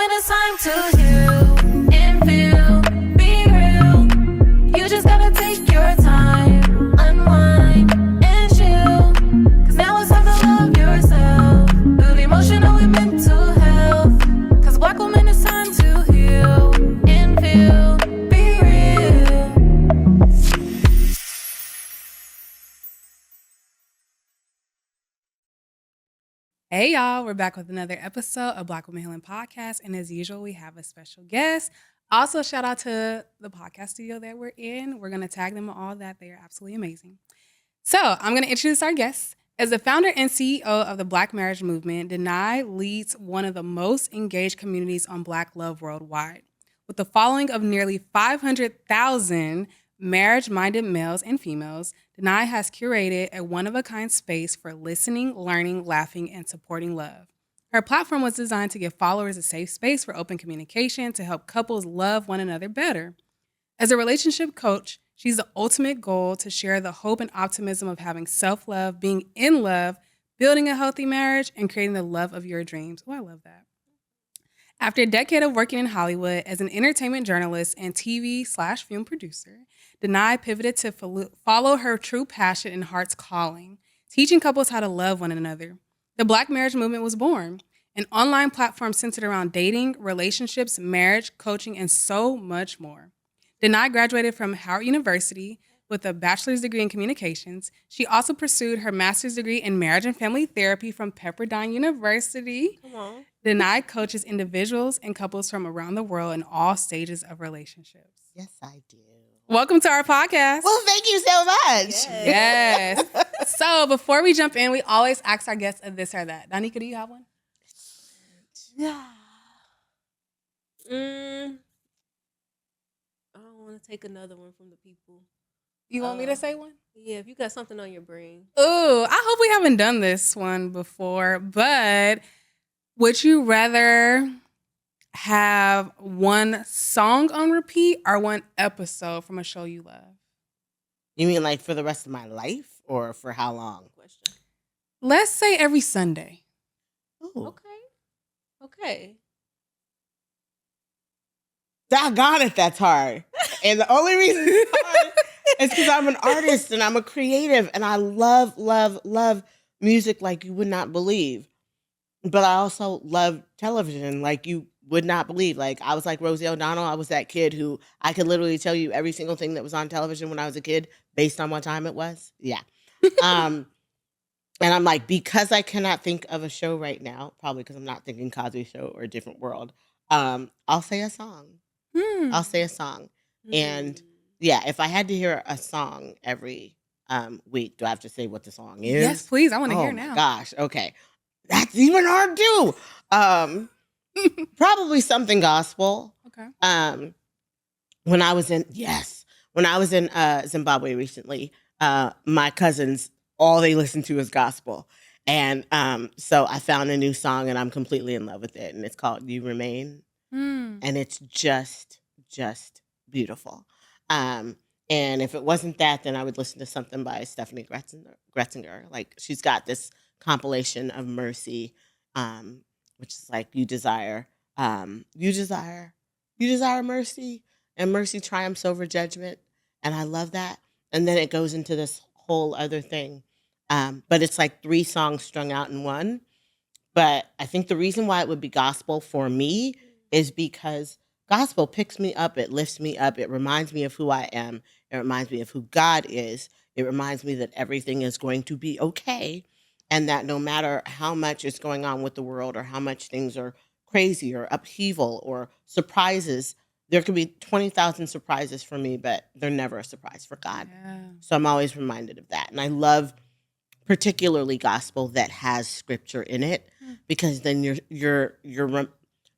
when it's time to heal and feel, be real. You just gotta take your time, unwind and chill. Cause now it's time to love yourself. Build emotional and mental health. Cause Black woman, it's time to heal and feel, be real. Hey y'all, we're back with another episode of Black Women Healing Podcast, and as usual, we have a special guest. Also, shout out to the podcast studio that we're in. We're gonna tag them and all that. They are absolutely amazing. So I'm gonna introduce our guest. As the founder and CEO of the Black marriage movement, Danai leads one of the most engaged communities on Black love worldwide. With the following of nearly 500,000 marriage-minded males and females, Danai has curated a one-of-a-kind space for listening, learning, laughing, and supporting love. Her platform was designed to give followers a safe space for open communication to help couples love one another better. As a relationship coach, she's the ultimate goal to share the hope and optimism of having self-love, being in love, building a healthy marriage, and creating the love of your dreams. Oh, I love that. After a decade of working in Hollywood as an entertainment journalist and TV/film producer, Danai pivoted to follow her true passion and heart's calling, teaching couples how to love one another. The Black marriage movement was born, an online platform centered around dating, relationships, marriage, coaching, and so much more. Danai graduated from Howard University with a bachelor's degree in communications. She also pursued her master's degree in marriage and family therapy from Pepperdine University. Come on. Danai coaches individuals and couples from around the world in all stages of relationships. Yes, I do. Welcome to our podcast. Well, thank you so much. Yes. So before we jump in, we always ask our guests of this or that. Danica, do you have one? Yeah. I don't want to take another one from the people. You want me to say one? Yeah, if you got something on your brain. Ooh, I hope we haven't done this one before, but would you rather have one song on repeat or one episode from a show you love? You mean like for the rest of my life or for how long? Question. Let's say every Sunday. Ooh. Okay. Doggone it, that's hard. And the only reason it's hard is because I'm an artist and I'm a creative and I love, love, love music like you would not believe. But I also love television like you would not believe. Like I was like Rosie O'Donnell. I was that kid who I could literally tell you every single thing that was on television when I was a kid based on what time it was. Yeah. And I'm like, because I cannot think of a show right now, probably because I'm not thinking Cosby Show or A Different World, I'll say a song. I'll say a song. And yeah, if I had to hear a song every week, do I have to say what the song is? Yes, please. I want to hear now. Oh, gosh. Okay. That's even hard too. Probably something gospel. Okay. When I was in Zimbabwe recently, my cousins, all they listen to is gospel. And so I found a new song and I'm completely in love with it. And it's called You Remain. And it's just beautiful. And if it wasn't that, then I would listen to something by Stephanie Gretzinger. Like she's got this compilation of mercy, which is like you desire mercy, and mercy triumphs over judgment. And I love that. And then it goes into this whole other thing. But it's like 3 songs strung out in one. But I think the reason why it would be gospel for me is because gospel picks me up, it lifts me up, it reminds me of who I am, it reminds me of who God is, it reminds me that everything is going to be okay, and that no matter how much is going on with the world or how much things are crazy or upheaval or surprises, there could be 20,000 surprises for me, but they're never a surprise for God. Yeah. So I'm always reminded of that. And I love particularly gospel that has scripture in it, because then you're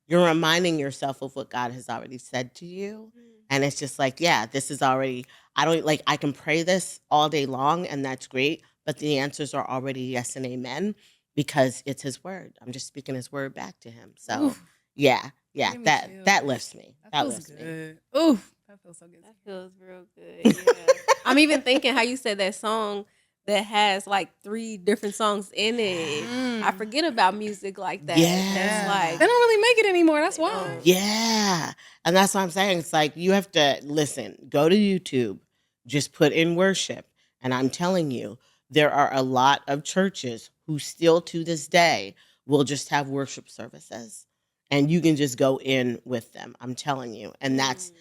reminding yourself of what God has already said to you. And it's just like, yeah, this is already, I can pray this all day long and that's great, but the answers are already yes and amen because it's his word. I'm just speaking his word back to him. So yeah, that lifts me. That feels good. Ooh, that feels so good. That feels real good. Yeah. I'm even thinking how you said that song that has like 3 different songs in it. I forget about music like that. Yeah. That's like They don't really make it anymore. That's why. don't. Yeah. And that's what I'm saying. It's like you have to listen, go to YouTube, just put in worship. And I'm telling you, there are a lot of churches who still to this day will just have worship services. And you can just go in with them. I'm telling you. And that's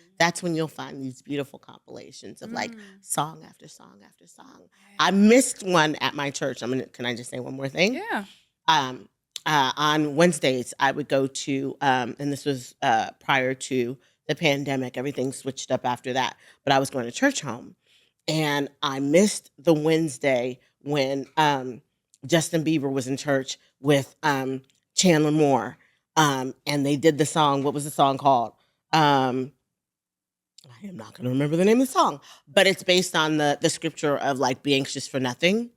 when you'll find these beautiful compilations of like song after song after song. I missed one at my church. Can I just say one more thing? Yeah. On Wednesdays, I would go to, and this was prior to the pandemic. Everything switched up after that. But I was going to church home. And I missed the Wednesday when Justin Bieber was in church with Chandler Moore. And they did the song. What was the song called? I am not going to remember the name of the song. But it's based on the scripture of like, be anxious for nothing.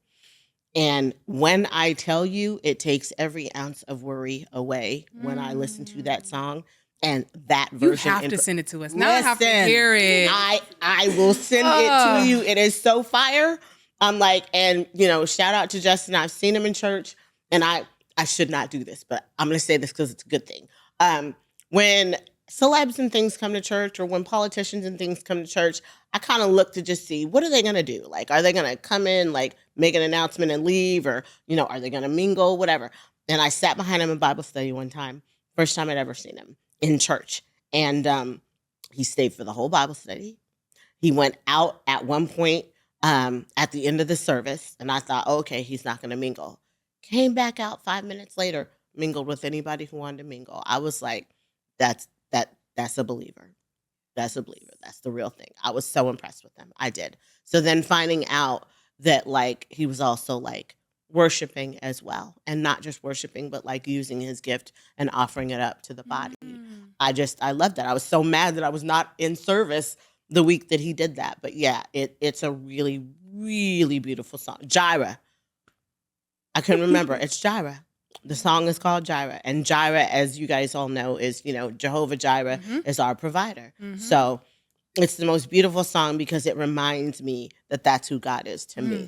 And when I tell you, it takes every ounce of worry away when I listen to that song. And that version. You have to send it to us. Now I have to Listen, hear it. I will send it to you. It is so fire. I'm like, and shout out to Justin. I've seen him in church, and I should not do this, but I'm going to say this because it's a good thing. When celebs and things come to church, or when politicians and things come to church, I kind of look to just see, what are they going to do? Like, are they going to come in, like, make an announcement and leave? Or, are they going to mingle? Whatever. And I sat behind him in Bible study one time. First time I'd ever seen him in church. And he stayed for the whole Bible study. He went out at one point at the end of the service. And I thought, okay, he's not going to mingle. Came back out 5 minutes later, mingled with anybody who wanted to mingle. I was like, that's a believer. That's a believer. That's the real thing. I was so impressed with him. I did. So then finding out that like he was also like worshiping as well, and not just worshiping, but like using his gift and offering it up to the body. I loved that. I was so mad that I was not in service the week that he did that. But yeah, it's a really, really beautiful song. Jireh. I couldn't remember. It's Jireh. The song is called Jireh. And Jireh, as you guys all know, is, Jehovah Jireh is our provider. So it's the most beautiful song because it reminds me that that's who God is to me.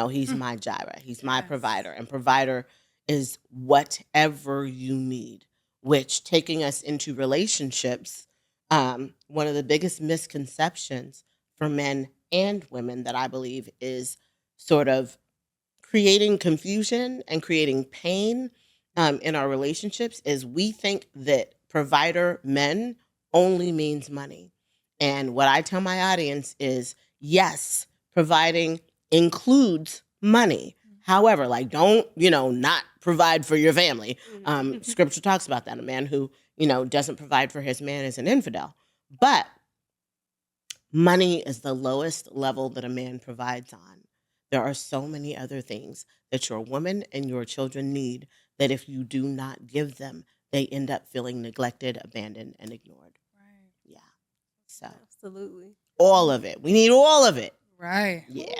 He's my Jireh. He's my provider. And provider is whatever you need, which, taking us into relationships, one of the biggest misconceptions for men and women that I believe is sort of creating confusion and creating pain in our relationships is we think that provider men only means money. And what I tell my audience is, yes, providing includes money. However, like, don't, not provide for your family. Scripture talks about that. A man who, doesn't provide for his man is an infidel. But money is the lowest level that a man provides on. There are so many other things that your woman and your children need that if you do not give them, they end up feeling neglected, abandoned, and ignored. Right. Yeah. So Absolutely. all of it. We need all of it. Right. Yeah.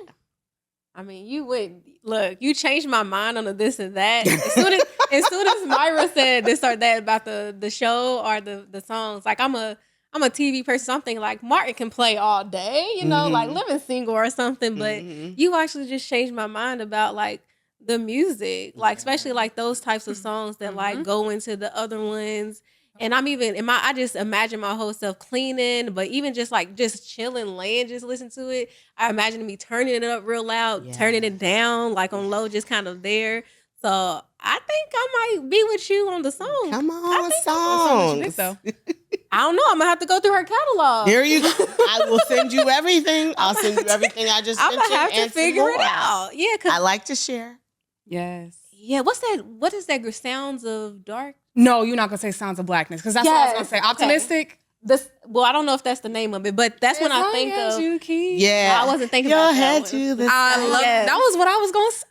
I mean, you changed my mind on the this and that. As soon as Myra said this or that about the show or the songs, like I'm a TV person, so I'm thinking like Martin can play all day, like Living Single or something. But you actually just changed my mind about like the music, like especially like those types of songs that like go into the other ones. And I just imagine my whole self cleaning, but even just chilling, laying, just listen to it. I imagine me turning it up real loud, turning it down, like on low, just kind of there. So I think I might be with you on the song. Come on, songs. I don't know. I'm gonna have to go through her catalog. There you go. I will send you everything. I'll send you everything I just mentioned. I'm gonna have to and figure it more. out. Yeah, cause I like to share. Yes. yeah. What's that? What is that? Sounds of Dark. No, you're not gonna say Sounds of Blackness because that's what I was gonna say. Optimistic. Well, I don't know if that's the name of it, but that's when I think of. You keep. Yeah. I wasn't thinking Your about head that to one. the I love Yes. that. Was what I was gonna say.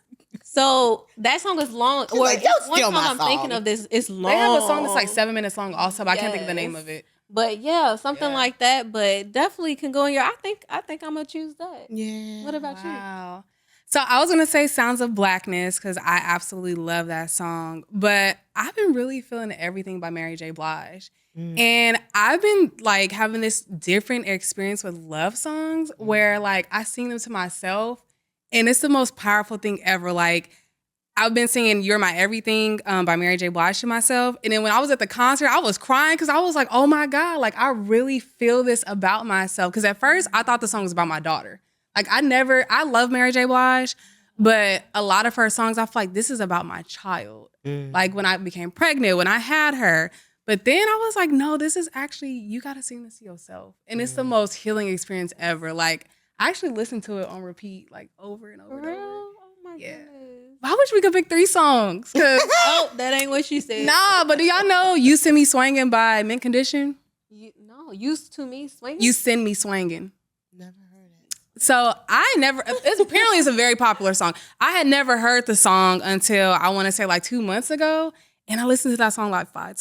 So that song is long. Or like, "Don't one steal song my I'm thinking song." of this is long. They have a song that's like 7 minutes long also, but I can't think of the name Yes. of it. But yeah, something like that. But definitely can go in your. I think I'm gonna choose that. Yeah. What about you? Wow. So I was gonna say Sounds of Blackness because I absolutely love that song. But I've been really feeling Everything by Mary J. Blige. And I've been like having this different experience with love songs where like I sing them to myself And it's the most powerful thing ever. Like, I've been singing You're My Everything by Mary J. Blige to myself. And then when I was at the concert, I was crying because I was like, oh my God, like I really feel this about myself. Because at first I thought the song was about my daughter. Like I love Mary J. Blige, but a lot of her songs, I feel like this is about my child. Like when I became pregnant, when I had her. But then I was like, no, this is actually, you got to sing this to yourself. And it's the most healing experience ever. Like I actually listened to it on repeat, like over and over and over. Oh my Yeah. goodness. I wish we could pick 3 songs. Oh, that ain't what she said. Nah, but do y'all know You Send Me Swangin' by Mint Condition? Used to me swinging. You Send Me Swangin'. Never heard it. So apparently it's a very popular song. I had never heard the song until I want to say like 2 months ago. And I listened to that song like 5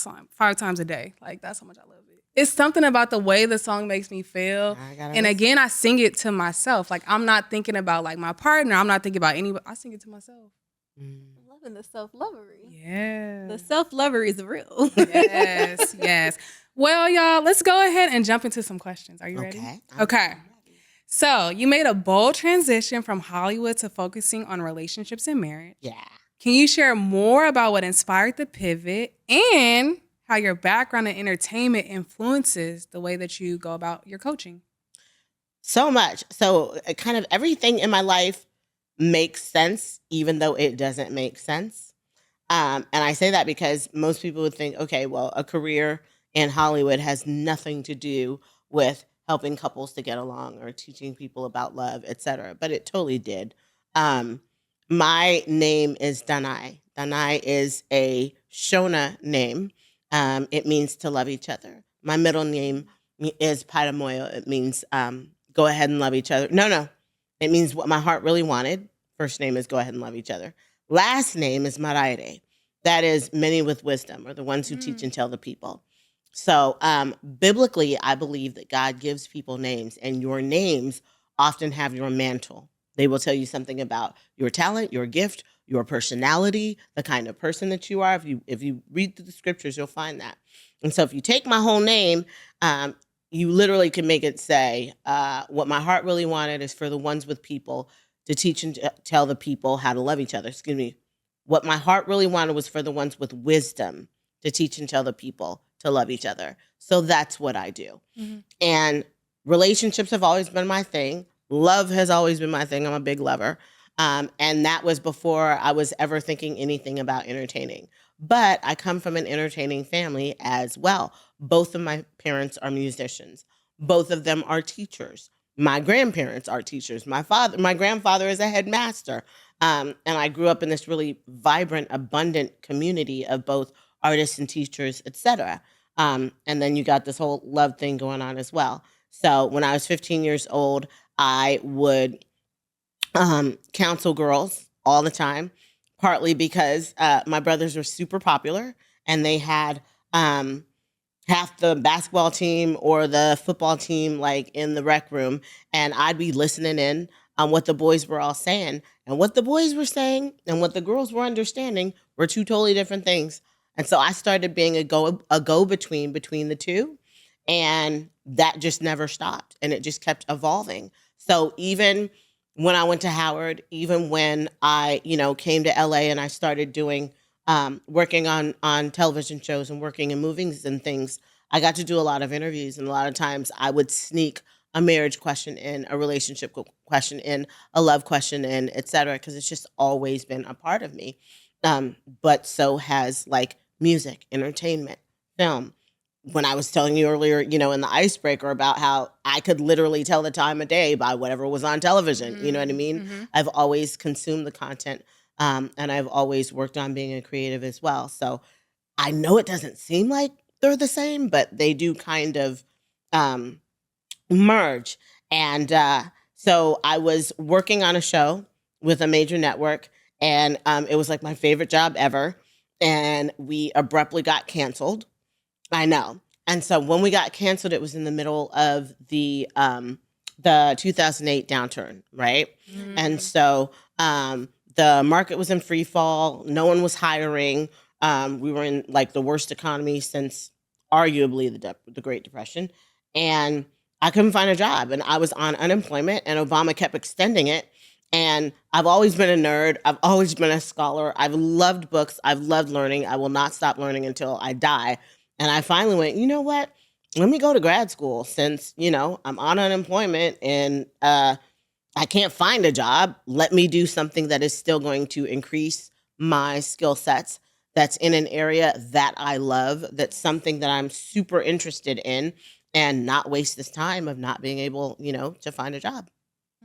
times a day. Like that's how much I love it. It's something about the way the song makes me feel. And again, I sing it to myself. Like I'm not thinking about like my partner. I'm not thinking about anybody. I sing it to myself. I'm loving the self-lovery. Yeah. The self-lovery is real. Yes, yes. Well, y'all, let's go ahead and jump into some questions. Are you ready? Okay. So you made a bold transition from Hollywood to focusing on relationships and marriage. Yeah. Can you share more about what inspired the pivot and how your background in entertainment influences the way that you go about your coaching? So much. So kind of everything in my life makes sense, even though it doesn't make sense. And I say that because most people would think, okay, well, a career in Hollywood has nothing to do with helping couples to get along or teaching people about love, etc. But it totally did. My name is Danai. Danai is a Shona name. It means to love each other. My middle name is Padamoyo. It means go ahead and love each other. No. It means what my heart really wanted. First name is go ahead and love each other. Last name is Maraire. That is many with wisdom, or the ones who teach and tell the people. So biblically, I believe that God gives people names, and your names often have your mantle. They will tell you something about your talent, your gift, your personality, the kind of person that you are. If you read through the scriptures, you'll find that. And so if you take my whole name, you literally can make it say, what my heart really wanted is for the ones with people to teach and tell the people how to love each other. Excuse me. What my heart really wanted was for the ones with wisdom to teach and tell the people to love each other. So that's what I do. Mm-hmm. And relationships have always been my thing. Love has always been my thing. I'm a big lover. And that was before I was ever thinking anything about entertaining. But I come from an entertaining family as well. Both of my parents are musicians. Both of them are teachers. My grandparents are teachers. My grandfather is a headmaster. And I grew up in this really vibrant, abundant community of both artists and teachers, etc. And then you got this whole love thing going on as well. So when I was 15 years old, I would counsel girls all the time, partly because my brothers were super popular and they had half the basketball team or the football team like in the rec room, and I'd be listening in on what the boys were all saying. And what the boys were saying and what the girls were understanding were two totally different things. And so I started being a go-between between the two, and that just never stopped, and it just kept evolving. So even when I went to Howard, even when I, came to LA and I started doing, working on television shows and working in movies and things, I got to do a lot of interviews, and a lot of times I would sneak a marriage question in, a relationship question in, a love question in, et cetera, because it's just always been a part of me. But so has like music, entertainment, film. When I was telling you earlier, in the icebreaker about how I could literally tell the time of day by whatever was on television, you know what I mean? Mm-hmm. I've always consumed the content, and I've always worked on being a creative as well. So I know it doesn't seem like they're the same, but they do kind of merge. And so I was working on a show with a major network, and it was like my favorite job ever. And we abruptly got canceled. I know. And so when we got canceled, it was in the middle of the 2008 downturn, right? Mm-hmm. And so the market was in free fall. No one was hiring. We were in like the worst economy since arguably the Great Depression. And I couldn't find a job, and I was on unemployment, and Obama kept extending it. And I've always been a nerd. I've always been a scholar. I've loved books. I've loved learning. I will not stop learning until I die. And I finally went, you know what? Let me go to grad school since, I'm on unemployment and I can't find a job. Let me do something that is still going to increase my skill sets, that's in an area that I love, that's something that I'm super interested in, and not waste this time of not being able, to find a job.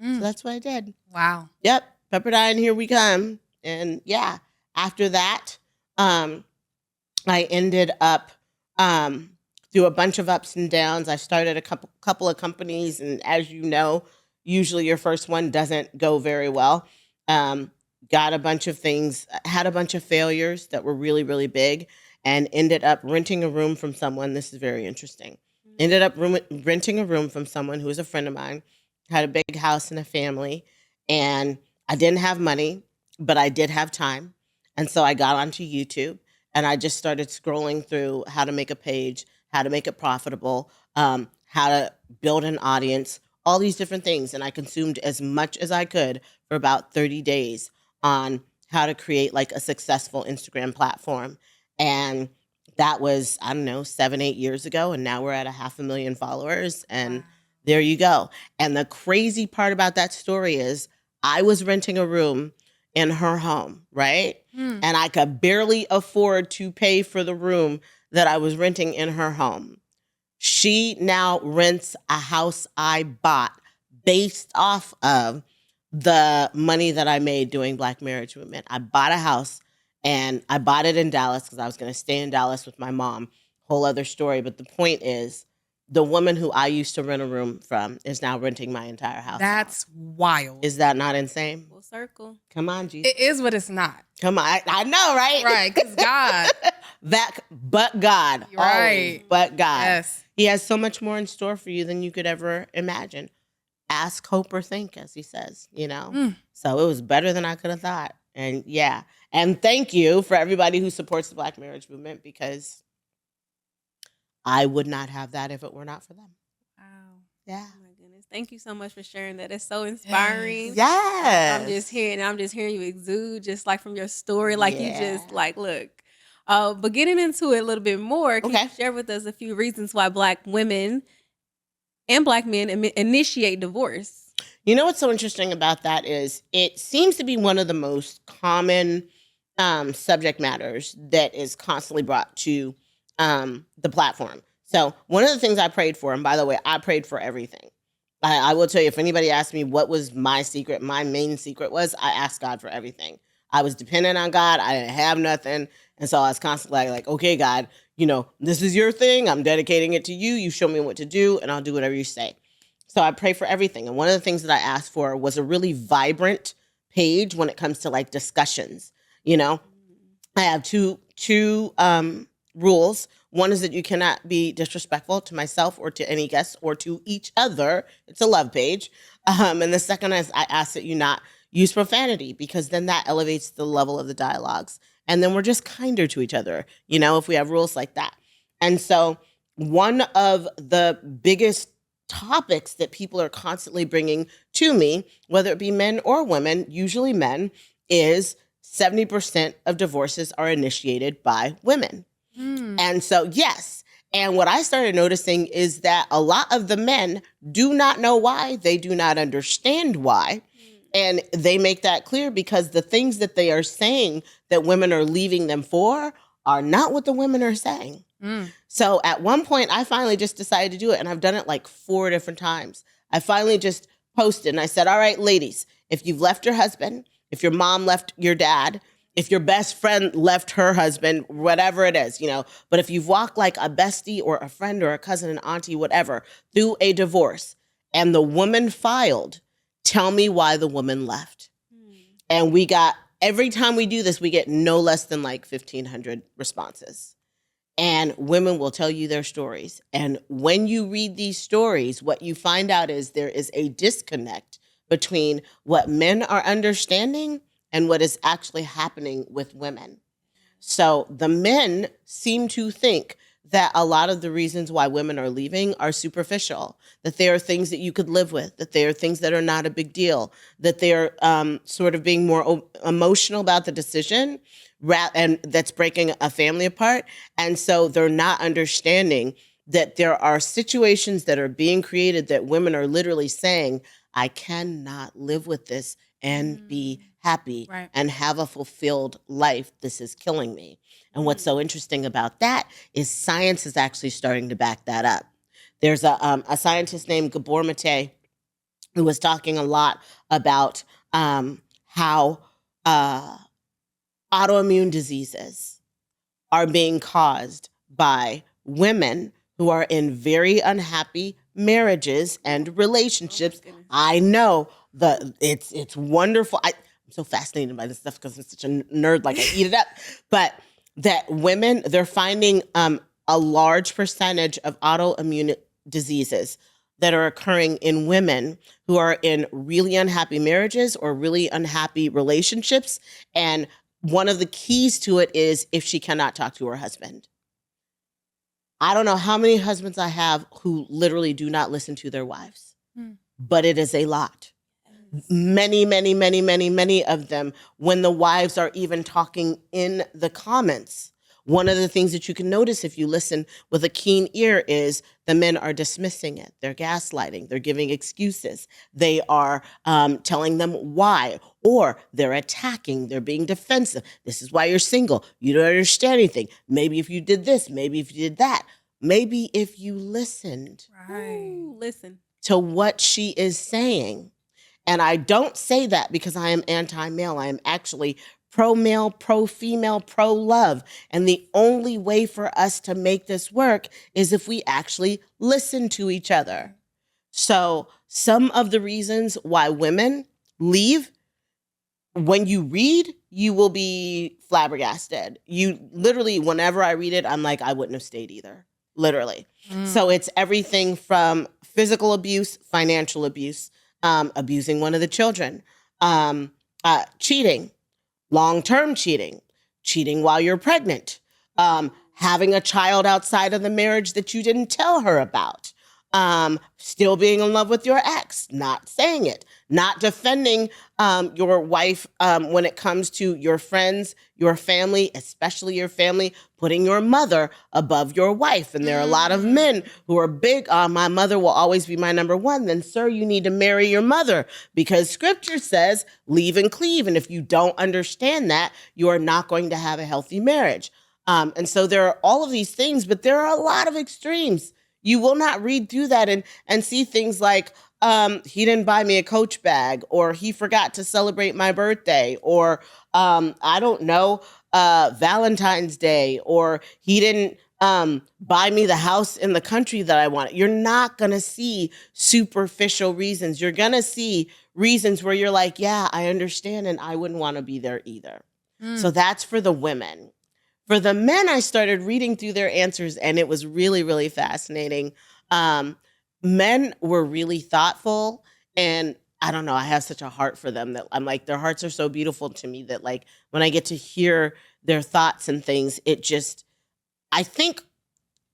So that's what I did. Wow. Yep. Pepperdine, here we come. And yeah, after that, I ended up through a bunch of ups and downs. I started a couple of companies, and as you know, usually your first one doesn't go very well. Got a bunch of things, had a bunch of failures that were really, really big, and ended up renting a room from someone. This is very interesting. Ended up renting a room from someone who was a friend of mine, had a big house and a family, and I didn't have money, but I did have time. And so I got onto YouTube and I just started scrolling through how to make a page, how to make it profitable, how to build an audience, all these different things. And I consumed as much as I could for about 30 days on how to create like a successful Instagram platform. And that was, 7-8 years ago. And now we're at 500,000 followers. And there you go. And the crazy part about that story is I was renting a room in her home, right? And I could barely afford to pay for the room that I was renting in her home. She now rents a house I bought based off of the money that I made doing Black Marriage Movement. I bought a house and I bought it in Dallas because I was going to stay in Dallas with my mom. Whole other story. But the point is, the woman who I used to rent a room from is now renting my entire house. That's wild. Is that not insane? Full circle. Come on, Jesus. It is, but it's not. Come on. I know, right? Right, because God. But God. Right. Always, but God. Yes. He has so much more in store for you than you could ever imagine. Ask, hope, or think, as he says, So it was better than I could have thought. And yeah. And thank you for everybody who supports the Black Marriage Movement, because I would not have that if it were not for them. Wow. Yeah. Oh my goodness. Thank you so much for sharing that. It's so inspiring. Yes. I'm just hearing you exude just like from your story. Like you just like, look. But getting into it a little bit more, can you share with us a few reasons why Black women and Black men initiate divorce? You know what's so interesting about that is it seems to be one of the most common subject matters that is constantly brought to the platform. So one of the things I prayed for, and by the way, I prayed for everything. I will tell you, if anybody asked me what was my secret, my main secret was I asked God for everything. I was dependent on God. I didn't have nothing. And so I was constantly like, okay, God, this is your thing. I'm dedicating it to you. You show me what to do and I'll do whatever you say. So I pray for everything. And one of the things that I asked for was a really vibrant page when it comes to like discussions. I have two rules. One is that you cannot be disrespectful to myself or to any guests or to each other. It's a love page. And the second is I ask that you not use profanity, because then that elevates the level of the dialogues. And then we're just kinder to each other, if we have rules like that. And so one of the biggest topics that people are constantly bringing to me, whether it be men or women, usually men, is 70% of divorces are initiated by women. And so, yes. And what I started noticing is that a lot of the men do not know why. They do not understand why. And they make that clear because the things that they are saying that women are leaving them for are not what the women are saying. So at one point, I finally just decided to do it. And I've done it like 4 different times. I finally just posted and I said, all right, ladies, if you've left your husband, if your mom left your dad, if your best friend left her husband, whatever it is, but if you've walked like a bestie or a friend or a cousin, an auntie, whatever, through a divorce and the woman filed, tell me why the woman left. And every time we do this, we get no less than like 1,500 responses. And women will tell you their stories. And when you read these stories, what you find out is there is a disconnect between what men are understanding and what is actually happening with women. So the men seem to think that a lot of the reasons why women are leaving are superficial, that they are things that you could live with, that they are things that are not a big deal, that they're sort of being more emotional about the decision, and that's breaking a family apart. And so they're not understanding that there are situations that are being created that women are literally saying, I cannot live with this and be happy and have a fulfilled life. This is killing me. And what's so interesting about that is science is actually starting to back that up. There's a scientist named Gabor Mate who was talking a lot about how autoimmune diseases are being caused by women who are in very unhappy marriages and relationships. I know it's wonderful. I'm so fascinated by this stuff because I'm such a nerd, like I eat it up. But that women, they're finding a large percentage of autoimmune diseases that are occurring in women who are in really unhappy marriages or really unhappy relationships. And one of the keys to it is if she cannot talk to her husband. I don't know how many husbands I have who literally do not listen to their wives, but it is a lot. Many, many, many, many, many of them, when the wives are even talking in the comments, one of the things that you can notice if you listen with a keen ear is the men are dismissing it. They're gaslighting. They're giving excuses. They are telling them why, or they're attacking. They're being defensive. This is why you're single. You don't understand anything. Maybe if you did this, maybe if you did that, maybe if you listened Listen to what she is saying. And I don't say that because I am anti-male. I am actually pro-male, pro-female, pro-love. And the only way for us to make this work is if we actually listen to each other. So some of the reasons why women leave, when you read, you will be flabbergasted. You literally, whenever I read it, I'm like, I wouldn't have stayed either. Literally. So it's everything from physical abuse, financial abuse, abusing one of the children, cheating, long-term cheating, cheating while you're pregnant, having a child outside of the marriage that you didn't tell her about, still being in love with your ex, not saying it, not defending your wife when it comes to your friends, your family, especially your family, putting your mother above your wife. And there are a lot of men who are big on my mother will always be my number one. Then, sir, you need to marry your mother because scripture says leave and cleave. And if you don't understand that, you are not going to have a healthy marriage. And so there are all of these things, but there are a lot of extremes. You will not read through that and see things like, he didn't buy me a Coach bag, or he forgot to celebrate my birthday, or I don't know, Valentine's Day, or he didn't buy me the house in the country that I wanted. You're not going to see superficial reasons. You're going to see reasons where you're like, yeah, I understand, and I wouldn't want to be there either. So that's for the women. For the men, I started reading through their answers, and it was really, really fascinating. Men were really thoughtful, and I don't know, I have such a heart for them that I'm like, their hearts are so beautiful to me that like when I get to hear their thoughts and things, it just, I think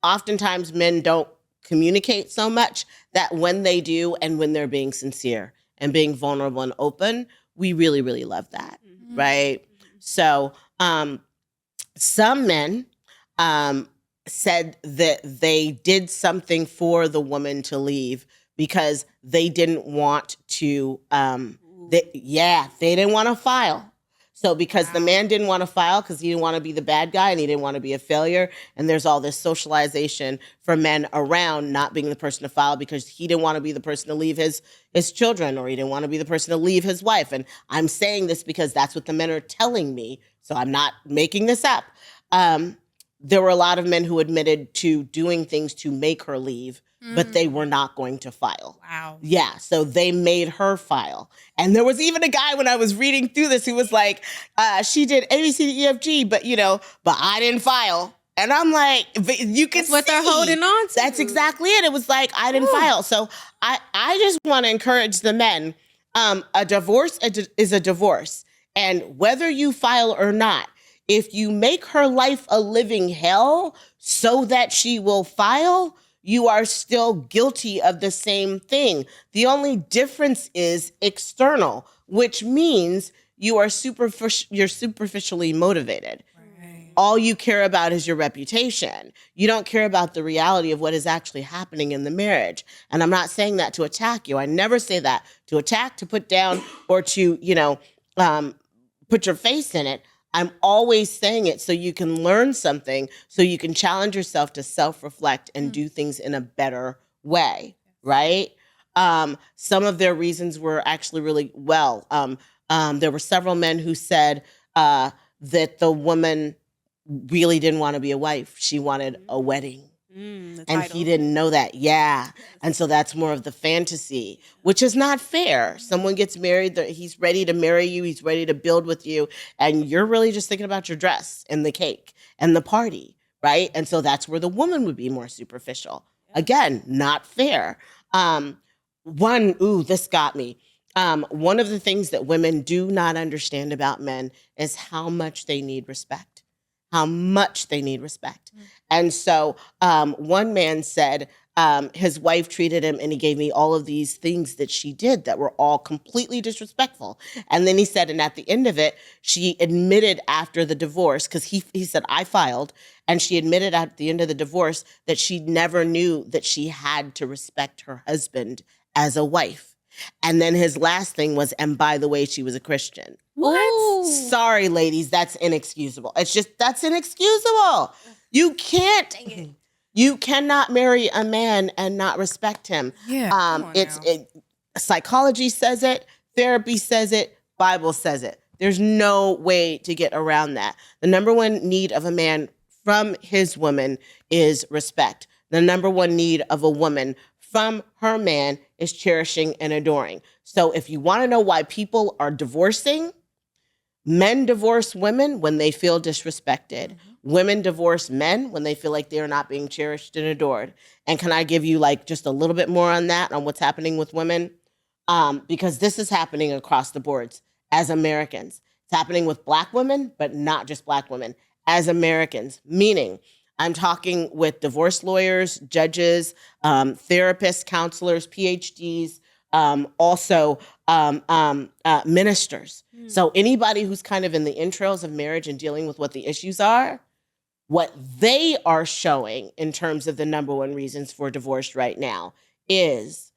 oftentimes men don't communicate so much that when they do and when they're being sincere and being vulnerable and open, we really, really love that, right? So some men said that they did something for the woman to leave because they didn't want to, they didn't want to file. So because the man didn't want to file because he didn't want to be the bad guy and he didn't want to be a failure. And there's all this socialization for men around not being the person to file because he didn't want to be the person to leave his children, or he didn't want to be the person to leave his wife. And I'm saying this because that's what the men are telling me. So I'm not making this up. There were a lot of men who admitted to doing things to make her leave, but they were not going to file. Wow. Yeah, so they made her file. And there was even a guy when I was reading through this who was like, she did A, B, C, D, E, F, G, but I didn't file. And I'm like, but you can That's what see. they're holding on to. That's exactly it. It was like, I didn't file. So I just want to encourage the men. A divorce is a divorce. And whether you file or not, If you make her life a living hell so that she will file, you are still guilty of the same thing. The only difference is external, which means you're superficially motivated. Right. All you care about is your reputation. You don't care about the reality of what is actually happening in the marriage. And I'm not saying that to attack you. I never say that to attack, to put down, or to, put your face in it. I'm always saying it so you can learn something, so you can challenge yourself to self-reflect and do things in a better way, right? Some of their reasons were actually really well. There were several men who said that the woman really didn't want to be a wife. She wanted a wedding. And he didn't know that. Yeah. And so that's more of the fantasy, which is not fair. Someone gets married, he's ready to marry you, he's ready to build with you, and you're really just thinking about your dress and the cake and the party, right? And so that's where the woman would be more superficial. Again, not fair. This got me. One of the things that women do not understand about men is how much they need respect. How much they need respect. And so one man said his wife treated him, and he gave me all of these things that she did that were all completely disrespectful. And then he said, and at the end of it, she admitted after the divorce, because he said, I filed, and she admitted at the end of the divorce that she never knew that she had to respect her husband as a wife. And then his last thing was, and by the way, she was a Christian. What? Sorry, ladies, that's inexcusable. That's inexcusable. You can't. You cannot marry a man and not respect him. Yeah. Come on now. Psychology says it, therapy says it, Bible says it. There's no way to get around that. The number one need of a man from his woman is respect. The number one need of a woman from her man is cherishing and adoring. So if you want to know why people are divorcing, men divorce women when they feel disrespected. Women divorce men when they feel like they are not being cherished and adored. And can I give you just a little bit more on that, on what's happening with women? Because this is happening across the boards as Americans. It's happening with Black women, but not just Black women, as Americans. Meaning, I'm talking with divorce lawyers, judges, therapists, counselors, PhDs, also ministers. So anybody who's kind of in the entrails of marriage and dealing with what the issues are, what they are showing in terms of the number one reasons for divorce right now is,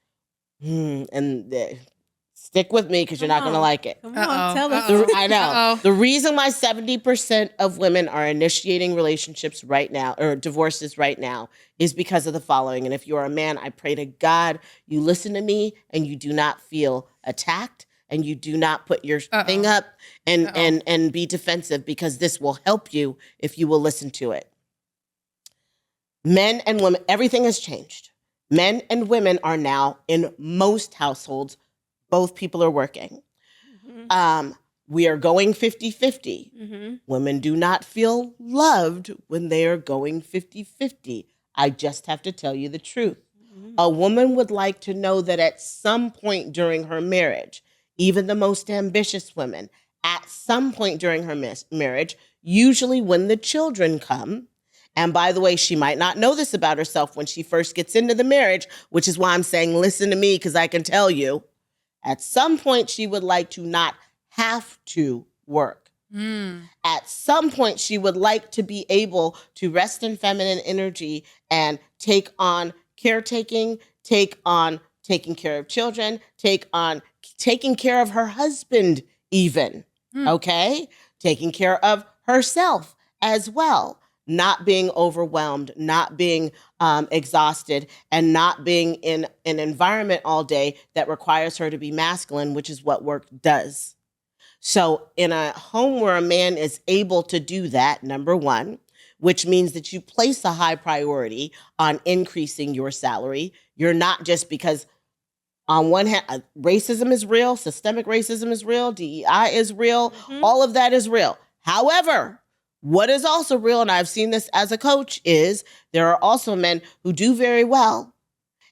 stick with me because you're not going to like it. Come on, tell us. I know. The reason why 70% of women are initiating relationships right now, or divorces right now, is because of the following. And if you're a man, I pray to God you listen to me and you do not feel attacked and you do not put your thing up and be defensive, because this will help you if you will listen to it. Men and women, everything has changed. Men and women are now, in most households, both people are working. We are going 50-50. Women do not feel loved when they are going 50-50. I just have to tell you the truth. A woman would like to know that at some point during her marriage, even the most ambitious women, at some point during her marriage, usually when the children come, and by the way, she might not know this about herself when she first gets into the marriage, which is why I'm saying, listen to me, because I can tell you, at some point, she would like to not have to work. At some point, she would like to be able to rest in feminine energy and take on caretaking, take on taking care of children, take on taking care of her husband even, okay? Taking care of herself as well. Not being overwhelmed, not being exhausted, and not being in an environment all day that requires her to be masculine, which is what work does. So in a home where a man is able to do that, number one, which means that you place a high priority on increasing your salary. You're not just because on one hand, racism is real, systemic racism is real, DEI is real, all of that is real. However, what is also real, and I've seen this as a coach, is there are also men who do very well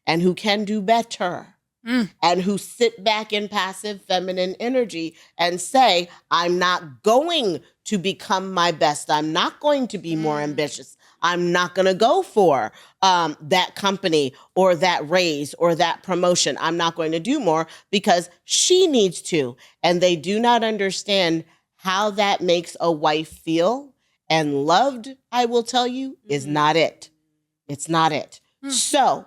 and who can do better and who sit back in passive feminine energy and say, I'm not going to become my best. I'm not going to be more ambitious. I'm not going to go for that company or that raise or that promotion. I'm not going to do more because she needs to. And they do not understand how that makes a wife feel. And loved, I will tell you, is not it. It's not it. So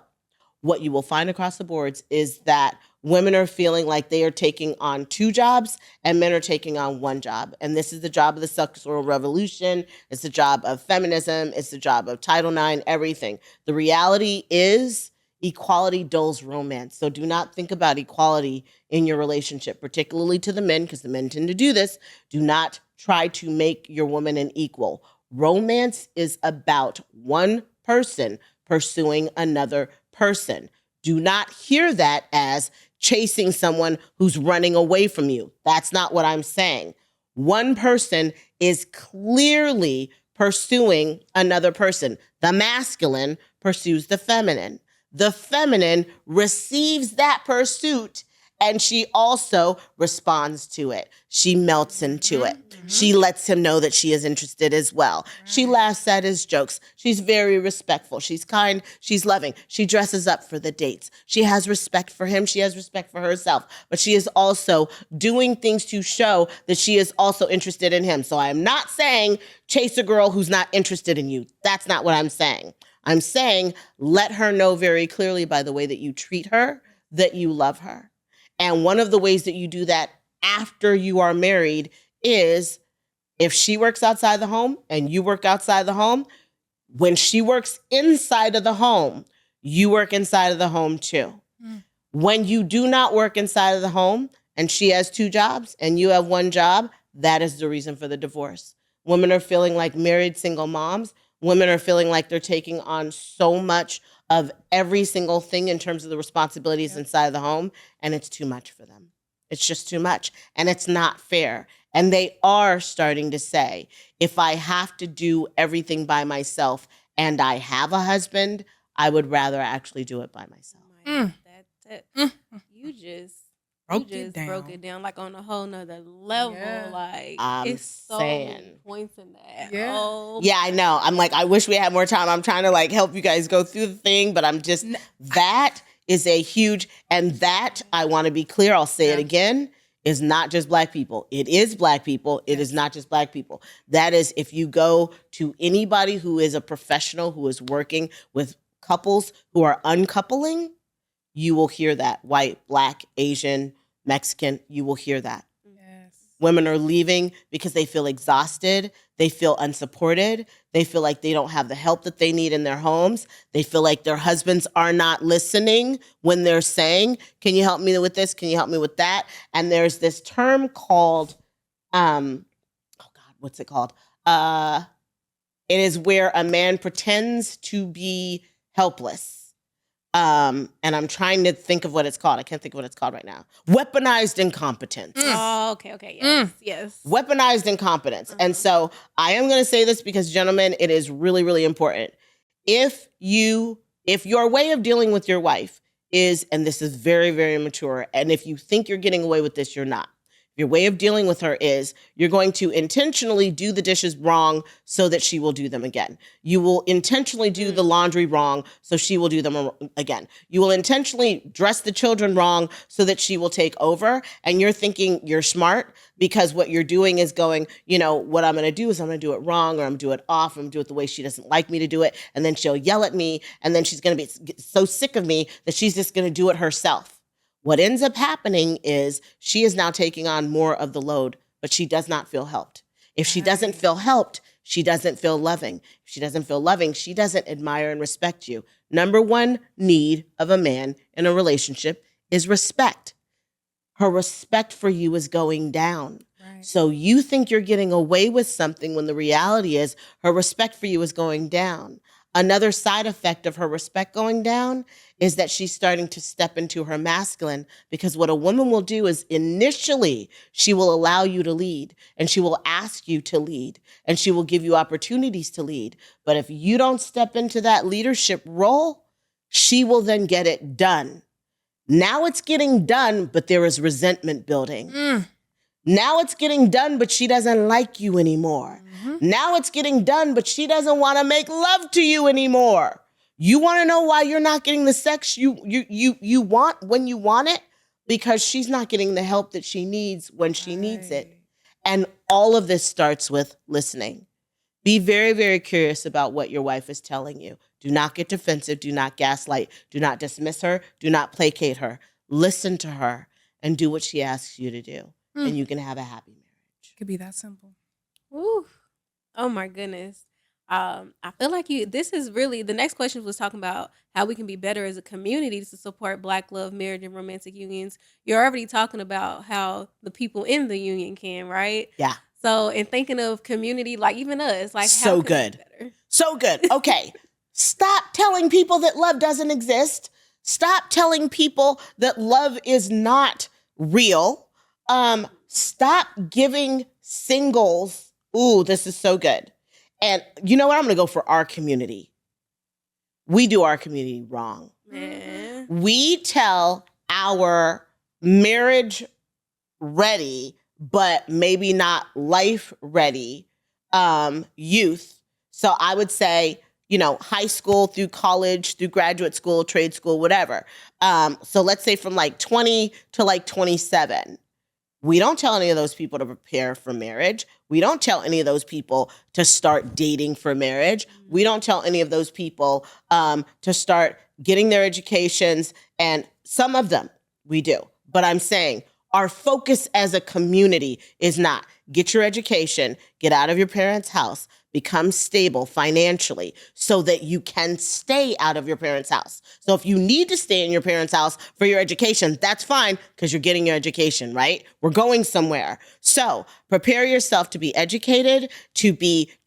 what you will find across the boards is that women are feeling like they are taking on 2 jobs and men are taking on 1 job. And this is the job of the sexual revolution. It's the job of feminism. It's the job of Title IX, everything. The reality is equality dulls romance. So do not think about equality in your relationship, particularly to the men, because the men tend to do this. Do not try to make your woman an equal. Romance is about one person pursuing another person. Do not hear that as chasing someone who's running away from you. That's not what I'm saying. One person is clearly pursuing another person. The masculine pursues the feminine. The feminine receives that pursuit and she also responds to it. She melts into it. She lets him know that she is interested as well. She laughs at his jokes. She's very respectful. She's kind. She's loving. She dresses up for the dates. She has respect for him. She has respect for herself. But she is also doing things to show that she is also interested in him. So I am not saying chase a girl who's not interested in you. That's not what I'm saying. I'm saying let her know very clearly by the way that you treat her that you love her. And one of the ways that you do that after you are married is if she works outside the home and you work outside the home, when she works inside of the home, you work inside of the home too. When you do not work inside of the home and she has 2 jobs and you have 1 job, that is the reason for the divorce. Women are feeling like married single moms. Women are feeling like they're taking on so much of every single thing in terms of the responsibilities inside of the home, and it's too much for them. It's just too much, and it's not fair. And they are starting to say, if I have to do everything by myself and I have a husband, I would rather actually do it by myself. You just Broke you it just down. broke it down like on a whole nother level. Yeah. Like I'm it's so saying. many points in that. Yeah. Oh, Yeah, I know. I'm like, I wish we had more time. I'm trying to like help you guys go through the thing, but I'm just, that is a huge, and that, I want to be clear, I'll say it again, is not just Black people. It is Black people. It is not just Black people. That is, if you go to anybody who is a professional who is working with couples who are uncoupling, you will hear that. White, Black, Asian, Mexican, you will hear that. Yes. Women are leaving because they feel exhausted. They feel unsupported. They feel like they don't have the help that they need in their homes. They feel like their husbands are not listening when they're saying, can you help me with this? Can you help me with that? And there's this term called, what's it called? It is where a man pretends to be helpless. And I'm trying to think of what it's called. I can't think of what it's called right now. Weaponized incompetence. Oh, okay. Yes. Weaponized incompetence. And so I am going to say this because, gentlemen, it is really, really important. If your way of dealing with your wife is, and this is very, very mature, and if you think you're getting away with this, you're not. Your way of dealing with her is you're going to intentionally do the dishes wrong so that she will do them again. You will intentionally do the laundry wrong so she will do them again. You will intentionally dress the children wrong so that she will take over. And you're thinking you're smart because what you're doing is going, what I'm going to do is I'm going to do it wrong, or I'm going to do it off. I'm going to do it the way she doesn't like me to do it. And then she'll yell at me. And then she's going to be so sick of me that she's just going to do it herself. What ends up happening is she is now taking on more of the load, but she does not feel helped. If she doesn't feel helped, she doesn't feel loving. If she doesn't feel loving, she doesn't admire and respect you. Number 1 need of a man in a relationship is respect. Her respect for you is going down. Right. So you think you're getting away with something when the reality is her respect for you is going down. Another side effect of her respect going down is that she's starting to step into her masculine, because what a woman will do is initially she will allow you to lead and she will ask you to lead and she will give you opportunities to lead. But if you don't step into that leadership role, she will then get it done. Now it's getting done, but there is resentment building. Now it's getting done, but she doesn't like you anymore. Now it's getting done, but she doesn't want to make love to you anymore. You want to know why you're not getting the sex you want when you want it? Because she's not getting the help that she needs when she needs it. And all of this starts with listening. Be very, very curious about what your wife is telling you. Do not get defensive. Do not gaslight. Do not dismiss her. Do not placate her. Listen to her and do what she asks you to do. And you can have a happy marriage. It could be that simple. Woo. Oh my goodness. I feel like this is really, the next question was talking about how we can be better as a community to support Black love, marriage, and romantic unions. You're already talking about how the people in the union can, right? Yeah. So, in thinking of community, like even us, like how So can we good. be better? So good. Okay. Stop telling people that love doesn't exist. Stop telling people that love is not real. Stop giving singles. Ooh, this is so good. And you know what? I'm going to go for our community. We do our community wrong. Man. We tell our marriage ready, but maybe not life ready youth. So I would say, high school through college, through graduate school, trade school, whatever. So let's say from like 20 to like 27. We don't tell any of those people to prepare for marriage. We don't tell any of those people to start dating for marriage. We don't tell any of those people to start getting their educations. And some of them we do. But I'm saying our focus as a community is not get your education, get out of your parents' house, become stable financially so that you can stay out of your parents' house. So if you need to stay in your parents' house for your education, that's fine because you're getting your education, right? We're going somewhere. So prepare yourself to be educated, to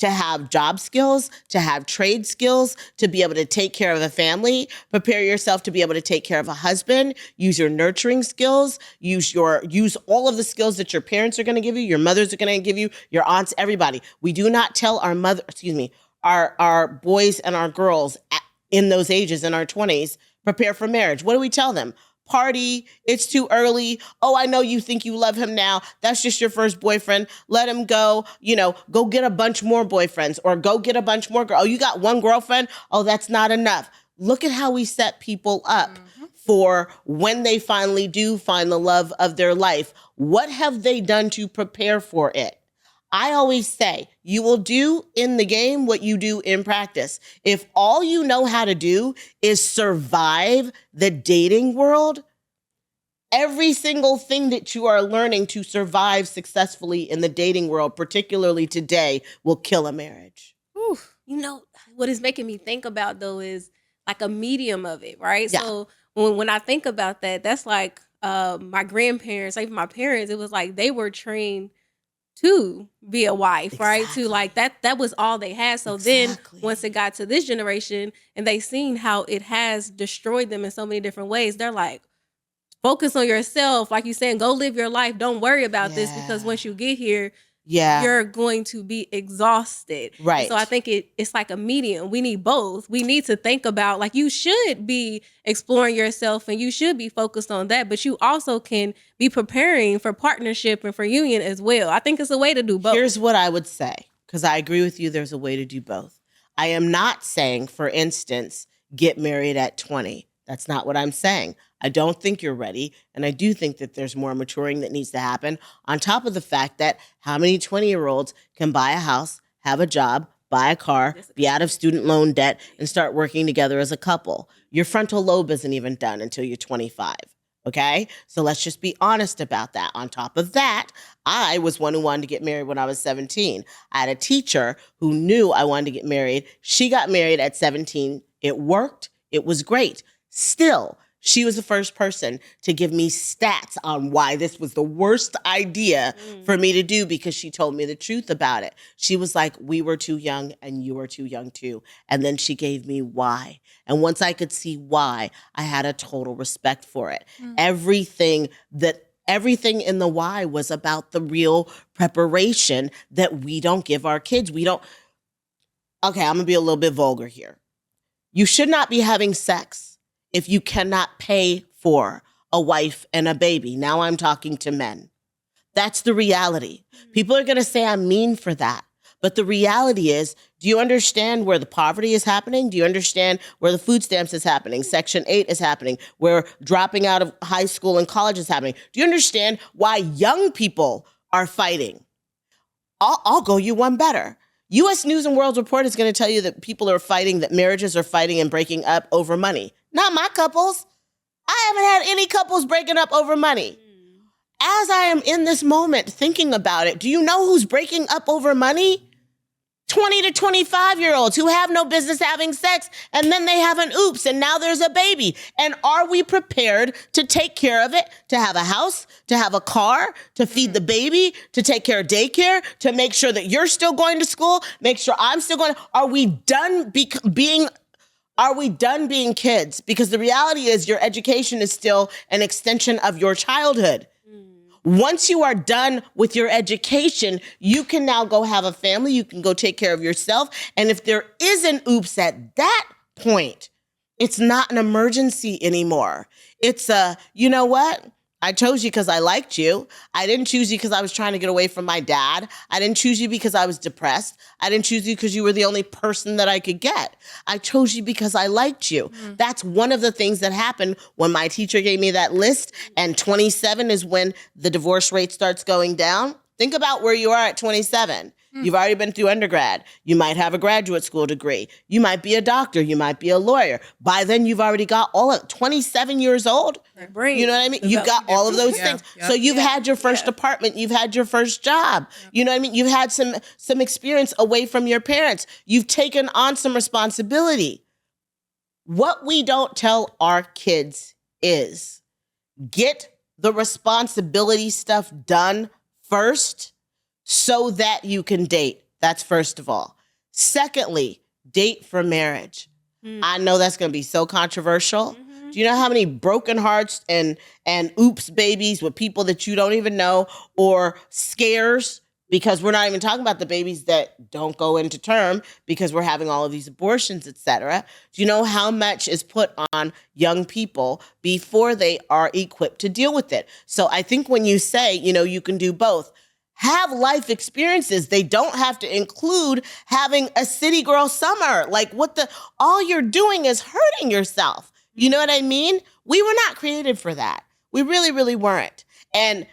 have job skills, to have trade skills, to be able to take care of a family. Prepare yourself to be able to take care of a husband. Use your nurturing skills. Use all of the skills that your parents are going to give you, your mothers are going to give you, your aunts, everybody. We do not tell our boys and our girls in those ages, in our 20s, prepare for marriage. What do we tell them? Party, it's too early. Oh, I know you think you love him now. That's just your first boyfriend. Let him go, go get a bunch more boyfriends or go get a bunch more girls. Oh, you got one girlfriend? Oh, that's not enough. Look at how we set people up for when they finally do find the love of their life. What have they done to prepare for it? I always say, you will do in the game what you do in practice. If all you know how to do is survive the dating world, every single thing that you are learning to survive successfully in the dating world, particularly today, will kill a marriage. Oof. What is making me think about, though, is like a medium of it, right? Yeah. So when I think about that, that's like my grandparents, even my parents, it was like they were trained to be a wife, right? Exactly. To like that was all they had. So Exactly. then once it got to this generation and they seen how it has destroyed them in so many different ways, they're like, focus on yourself. Like you saying, go live your life. Don't worry about this because once you get here, you're going to be exhausted. Right. And so I think it's like a medium. We need both. We need to think about, like, you should be exploring yourself and you should be focused on that, but you also can be preparing for partnership and for union as well. I think it's a way to do both. Here's what I would say, because I agree with you, there's a way to do both. I am not saying, for instance, get married at 20. That's not what I'm saying. I don't think you're ready. And I do think that there's more maturing that needs to happen, on top of the fact that how many 20-year-olds can buy a house, have a job, buy a car, be out of student loan debt, and start working together as a couple. Your frontal lobe isn't even done until you're 25. Okay? So let's just be honest about that. On top of that, I was one who wanted to get married when I was 17. I had a teacher who knew I wanted to get married. She got married at 17. It worked. It was great. Still, she was the first person to give me stats on why this was the worst idea for me to do, because she told me the truth about it. She was like, we were too young and you were too young too. And then she gave me why. And once I could see why, I had a total respect for it. Everything in the why was about the real preparation that we don't give our kids. Okay, I'm going to be a little bit vulgar here. You should not be having sex if you cannot pay for a wife and a baby. Now I'm talking to men. That's the reality. People are going to say I'm mean for that. But the reality is, do you understand where the poverty is happening? Do you understand where the food stamps is happening? Section 8 is happening, where dropping out of high school and college is happening. Do you understand why young people are fighting? I'll go you one better. U.S. News and World Report is going to tell you that people are fighting, that marriages are fighting and breaking up over money. Not my couples. I haven't had any couples breaking up over money. As I am in this moment thinking about it, do you know who's breaking up over money? 20 to 25-year-olds who have no business having sex, and then they have an oops, and now there's a baby. And are we prepared to take care of it, to have a house, to have a car, to feed the baby, to take care of daycare, to make sure that you're still going to school, make sure I'm still going? Are we done being kids? Because the reality is your education is still an extension of your childhood. Once you are done with your education, you can now go have a family. You can go take care of yourself. And if there is an oops at that point, it's not an emergency anymore. It's you know what? I chose you because I liked you. I didn't choose you because I was trying to get away from my dad. I didn't choose you because I was depressed. I didn't choose you because you were the only person that I could get. I chose you because I liked you. That's one of the things that happened when my teacher gave me that list, and 27 is when the divorce rate starts going down. Think about where you are at 27. You've already been through undergrad. You might have a graduate school degree. You might be a doctor. You might be a lawyer. By then, you've already got all of 27 years old. You know what I mean? You've got all of those things. So you've had your first apartment. You've had your first job. You know what I mean? You've had some experience away from your parents. You've taken on some responsibility. What we don't tell our kids is get the responsibility stuff done first, so that you can date. That's first of all. Secondly, date for marriage. I know that's going to be so controversial. Do you know how many broken hearts and oops babies with people that you don't even know, or scares, because we're not even talking about the babies that don't go into term because we're having all of these abortions, et cetera. Do you know how much is put on young people before they are equipped to deal with it? So I think when you say, you can do both, have life experiences. They don't have to include having a city girl summer. Like all you're doing is hurting yourself. You know what I mean? We were not created for that. We really, really weren't. And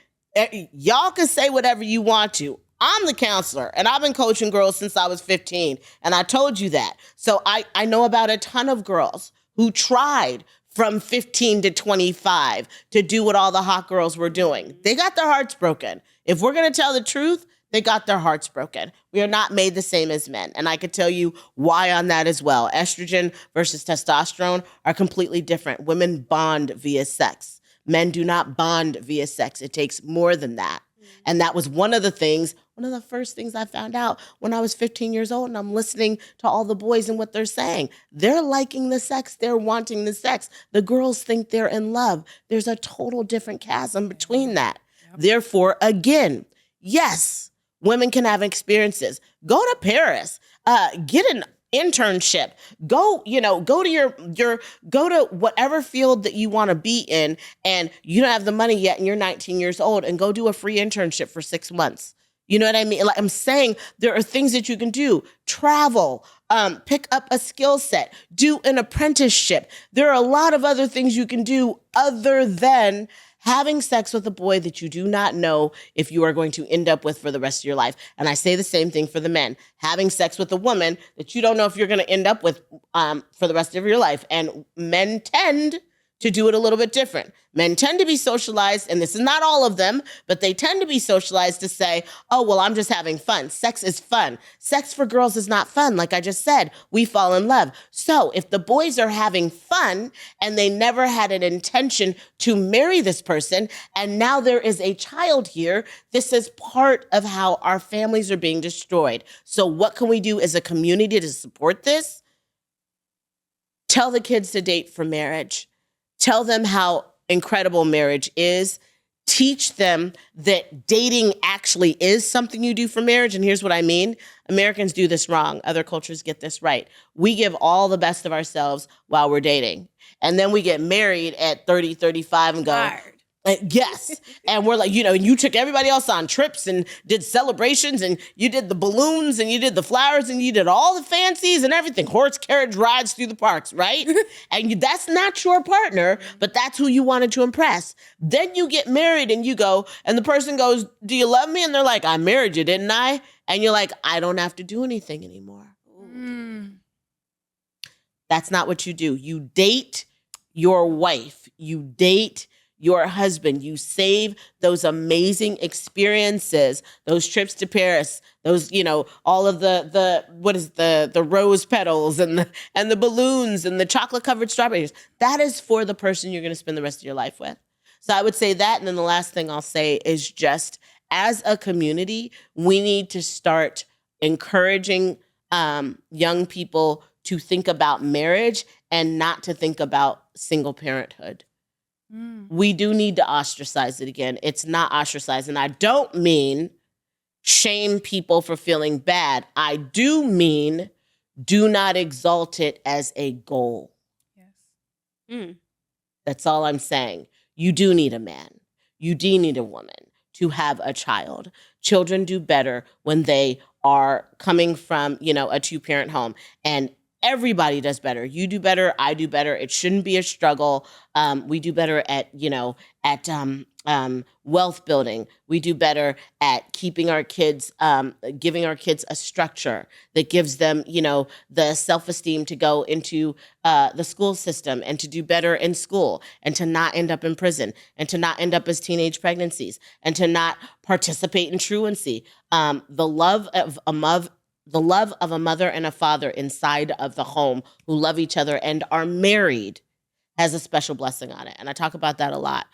y'all can say whatever you want to. I'm the counselor, and I've been coaching girls since I was 15. And I told you that. So I know about a ton of girls who tried from 15 to 25 to do what all the hot girls were doing. They got their hearts broken. If we're going to tell the truth, they got their hearts broken. We are not made the same as men. And I could tell you why on that as well. Estrogen versus testosterone are completely different. Women bond via sex. Men do not bond via sex. It takes more than that. And that was one of the first things I found out when I was 15 years old, and I'm listening to all the boys and what they're saying. They're liking the sex. They're wanting the sex. The girls think they're in love. There's a total different chasm between that. Therefore, again, yes, women can have experiences. Go to Paris, get an internship, go to whatever field that you want to be in, and you don't have the money yet and you're 19 years old, and go do a free internship for 6 months. You know what I mean? Like I'm saying, there are things that you can do. Travel, pick up a skill set, do an apprenticeship. There are a lot of other things you can do other than having sex with a boy that you do not know if you are going to end up with for the rest of your life. And I say the same thing for the men. Having sex with a woman that you don't know if you're going to end up with for the rest of your life. And men tend to do it a little bit different. Men tend to be socialized, and this is not all of them, but they tend to be socialized to say, oh, well, I'm just having fun. Sex is fun. Sex for girls is not fun. Like I just said, we fall in love. So if the boys are having fun and they never had an intention to marry this person, and now there is a child here, this is part of how our families are being destroyed. So what can we do as a community to support this? Tell the kids to date for marriage. Tell them how incredible marriage is. Teach them that dating actually is something you do for marriage. And here's what I mean. Americans do this wrong. Other cultures get this right. We give all the best of ourselves while we're dating. And then we get married at 30, 35 and go, Yes. And we're like, and you took everybody else on trips and did celebrations and you did the balloons and you did the flowers and you did all the fancies and everything. Horse carriage rides through the parks, right? And that's not your partner, but that's who you wanted to impress. Then you get married and you go, and the person goes, do you love me? And they're like, I married you, didn't I? And you're like, I don't have to do anything anymore. That's not what you do. You date your wife. You date your husband. You save those amazing experiences, those trips to Paris, those, all of the rose petals and the balloons and the chocolate covered strawberries. That is for the person you're going to spend the rest of your life with. So I would say that. And then the last thing I'll say is just as a community, we need to start encouraging young people to think about marriage and not to think about single parenthood. We do need to ostracize it again. It's not ostracized. And I don't mean shame people for feeling bad. I do mean do not exalt it as a goal. Yes. That's all I'm saying. You do need a man. You do need a woman to have a child. Children do better when they are coming from, a two-parent home. And everybody does better. You do better. I do better. It shouldn't be a struggle. We do better at wealth building. We do better at keeping our kids, giving our kids a structure that gives them, the self-esteem to go into the school system and to do better in school and to not end up in prison and to not end up as teenage pregnancies and to not participate in truancy. The love of a mother and a father inside of the home who love each other and are married has a special blessing on it. And I talk about that a lot.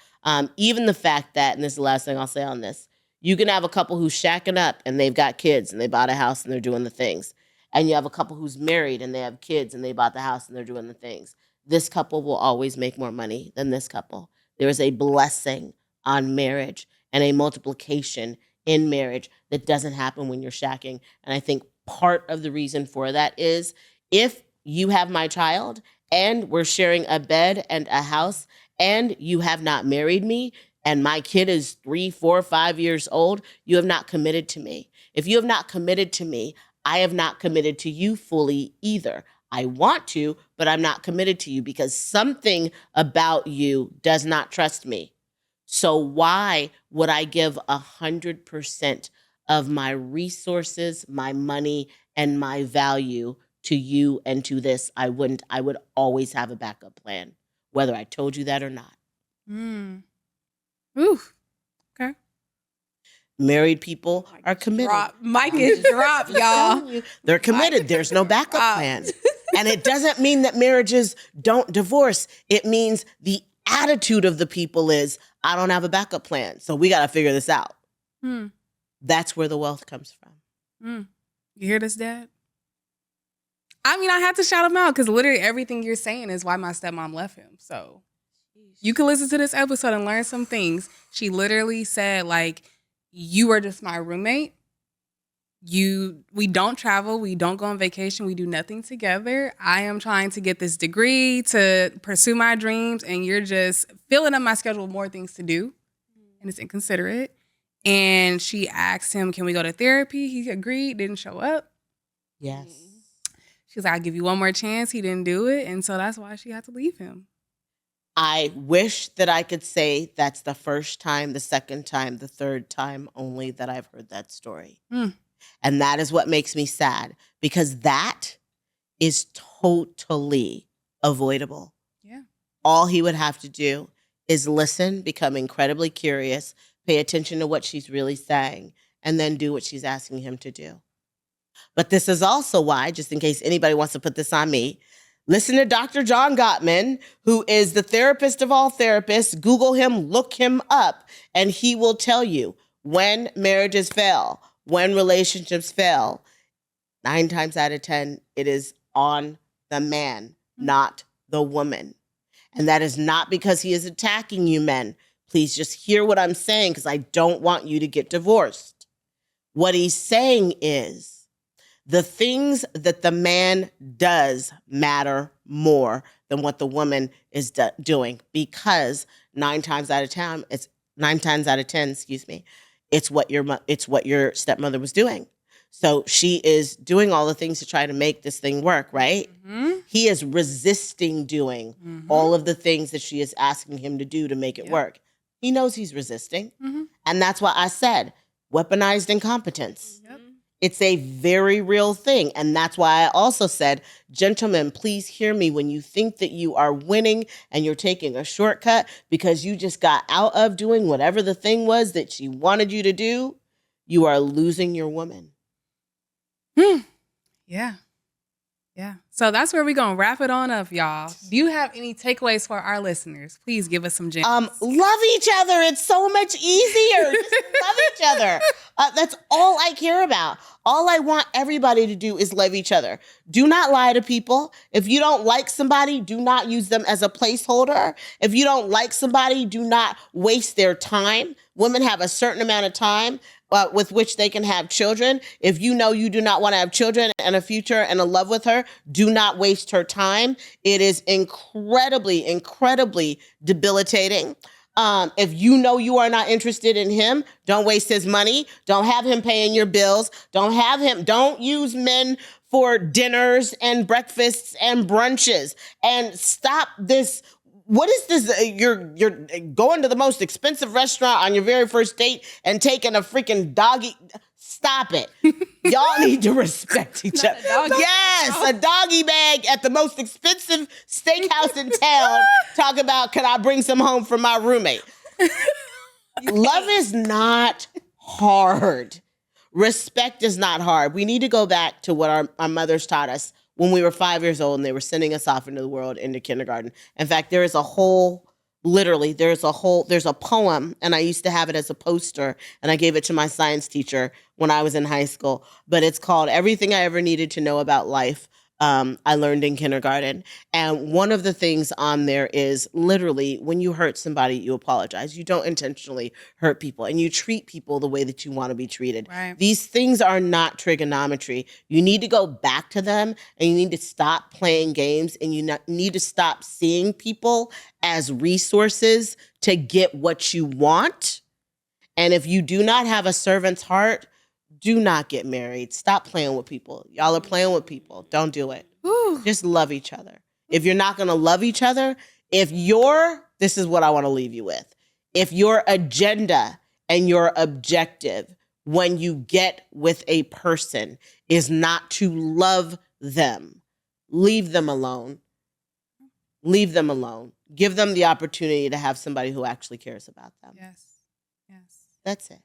Even the fact that, and this is the last thing I'll say on this, you can have a couple who's shacking up and they've got kids and they bought a house and they're doing the things. And you have a couple who's married and they have kids and they bought the house and they're doing the things. This couple will always make more money than this couple. There is a blessing on marriage and a multiplication in marriage that doesn't happen when you're shacking. And I think part of the reason for that is if you have my child and we're sharing a bed and a house and you have not married me and my kid is 3, 4, 5 years old, you have not committed to me. If you have not committed to me, I have not committed to you fully either. I want to, but I'm not committed to you because something about you does not trust me. So why would I give 100% of my resources, my money, and my value to you and to this? I wouldn't. I would always have a backup plan, whether I told you that or not. Ooh. Okay. Married people are committed. Mike is dropped, y'all. They're committed. There's no backup plan. And it doesn't mean that marriages don't divorce. It means the attitude of the people is, I don't have a backup plan, so we got to figure this out. That's where the wealth comes from. You hear this, Dad? I mean, I had to shout him out because literally everything you're saying is why my stepmom left him. So you can listen to this episode and learn some things. She literally said, like, you are just my roommate. We don't travel. We don't go on vacation. We do nothing together. I am trying to get this degree to pursue my dreams, and you're just filling up my schedule with more things to do. And it's inconsiderate. And she asked him, can we go to therapy? He agreed, didn't show up. Yes. She was like, I'll give you one more chance. He didn't do it. And so that's why she had to leave him. I wish that I could say that's the first time, the second time, the third time only that I've heard that story. And that is what makes me sad because that is totally avoidable. Yeah. All he would have to do is listen, become incredibly curious, pay attention to what she's really saying, and then do what she's asking him to do. But this is also why, just in case anybody wants to put this on me, listen to Dr. John Gottman, who is the therapist of all therapists. Google him, look him up, and he will tell you when marriages fail, when relationships fail, 9 times out of 10, it is on the man, not the woman. And that is not because he is attacking you, men. Please just hear what I'm saying because I don't want you to get divorced. What he's saying is the things that the man does matter more than what the woman is doing, because 9 times out of 10, it's what your stepmother was doing. So she is doing all the things to try to make this thing work, right? Mm-hmm. He is resisting doing all of the things that she is asking him to do to make it work. He knows he's resisting. Mm-hmm. And that's why I said weaponized incompetence. Yep. It's a very real thing. And that's why I also said, gentlemen, please hear me when you think that you are winning and you're taking a shortcut because you just got out of doing whatever the thing was that she wanted you to do, you are losing your woman. Yeah. Yeah. So that's where we're going to wrap it on up, y'all. Do you have any takeaways for our listeners? Please give us some gems. Love each other. It's so much easier. Just love each other. That's all I care about. All I want everybody to do is love each other. Do not lie to people. If you don't like somebody, do not use them as a placeholder. If you don't like somebody, do not waste their time. Women have a certain amount of time with which they can have children. If you know you do not want to have children and a future and a love with her, do not waste her time. It is incredibly, incredibly debilitating. If you know you are not interested in him, don't waste his money. Don't have him paying your bills. Don't use men for dinners and breakfasts and brunches. And stop this. What is this? You're going to the most expensive restaurant on your very first date and taking a freaking doggy. Stop it. Y'all need to respect each other. Yes, a doggy bag at the most expensive steakhouse in town. Talk about, can I bring some home for my roommate? Love is not hard. Respect is not hard. We need to go back to what our mothers taught us when we were 5 years old and they were sending us off into the world, into kindergarten. In fact, there's a poem, and I used to have it as a poster, and I gave it to my science teacher when I was in high school, but it's called Everything I Ever Needed to Know About Life. I learned in kindergarten. And one of the things on there is literally when you hurt somebody, you apologize. You don't intentionally hurt people and you treat people the way that you want to be treated. Right. These things are not trigonometry. You need to go back to them and you need to stop playing games and you need to stop seeing people as resources to get what you want. And if you do not have a servant's heart, do not get married. Stop playing with people. Y'all are playing with people. Don't do it. Ooh. Just love each other. If you're not going to love each other, this is what I want to leave you with. If your agenda and your objective when you get with a person is not to love them, leave them alone. Leave them alone. Give them the opportunity to have somebody who actually cares about them. Yes. Yes. That's it.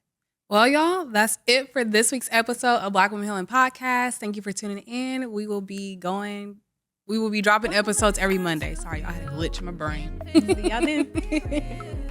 Well, y'all, that's it for this week's episode of Black Women Healing Podcast. Thank you for tuning in. We will be dropping episodes every Monday. Sorry, I had a glitch in my brain. See y'all then.